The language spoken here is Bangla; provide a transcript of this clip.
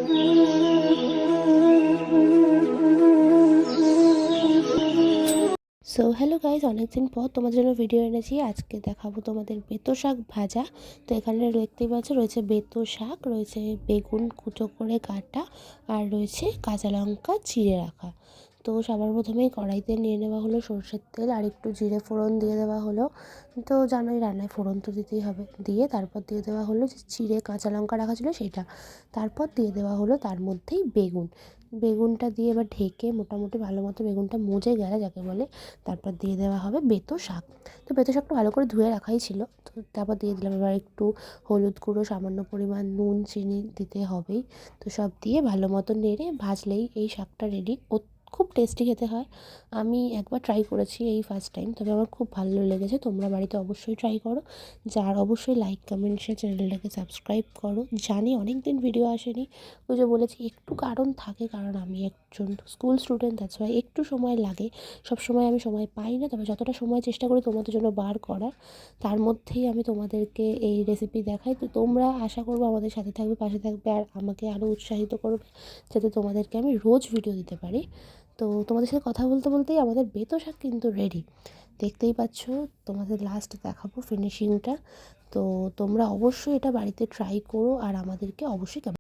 সো হ্যালো গাইজ, অনেকদিন পর তোমাদের জন্য ভিডিও এনেছি। আজকে দেখাবো তোমাদের বেতো শাক ভাজা। তো এখানে দেখতেই পাচ্ছ রয়েছে বেতো শাক, রয়েছে বেগুন কুচো করে কাটা, আর রয়েছে কাঁচা লঙ্কা চিড়ে রাখা। তো সবার প্রথমেই কড়াইতে নিয়ে নেওয়া হলো সরষের তেল, আর একটু জিরে ফোড়ন দিয়ে দেওয়া হলো। তো জানোই রান্নায় ফোড়ন তো দিতেই হবে। দিয়ে তারপর দিয়ে দেওয়া হলো যে চিড়ে কাঁচা লঙ্কা রাখা ছিল সেটা। তারপর দিয়ে দেওয়া হলো তার মধ্যেই বেগুনটা দিয়ে এবার ঢেকে মোটামুটি ভালো মতো বেগুনটা মজে গেলে যাকে বলে, তারপর দিয়ে দেওয়া হবে বেতো শাক। তো বেতো শাকটা ভালো করে ধুয়ে রাখাই ছিল। তো তারপর দিয়ে দিলাম এবার একটু হলুদ গুঁড়ো, সামান্য পরিমাণ নুন, চিনি দিতে হবেই। তো সব দিয়ে ভালো মতো নেড়ে ভাজলেই এই শাকটা রেডি। খুব টেস্টি খেতে হয়। আমি একবার ট্রাই করেছি এই ফার্স্ট টাইম, তবে আমার খুব ভালো লেগেছে। তোমরা বাড়িতে অবশ্যই ট্রাই করো। যার অবশ্যই লাইক কমেন্ট শেয়ার, চ্যানেলটাকে সাবস্ক্রাইব করো। জানি অনেক দিন ভিডিও আসেনি, ওই যে বলেছি একটু কারণ থাকে, কারণ আমি একজন স্কুল স্টুডেন্ট, দ্যাটস ওয়াই একটু সময় লাগে। সব সময় আমি সময় পাই না, তবে যতটা সময় চেষ্টা করি তোমাদের জন্য বার করার, তার মধ্যেই আমি তোমাদেরকে এই রেসিপি দেখাই। তো তোমরা আশা করবো আমাদের সাথে থাকবে, পাশে থাকবে, আর আমাকে আরও উৎসাহিত করবে যাতে তোমাদেরকে আমি রোজ ভিডিও দিতে পারি। তো তোমাদের সাথে কথা বলতে বলতেই আমাদের বেতো শাক কিন্তু রেডি, দেখতেই পাচ্ছ। তোমাদের লাস্ট দেখাবো ফিনিশিংটা। তো তোমরা অবশ্যই এটা বাড়িতে ট্রাই করো, আর আমাদেরকে অবশ্যই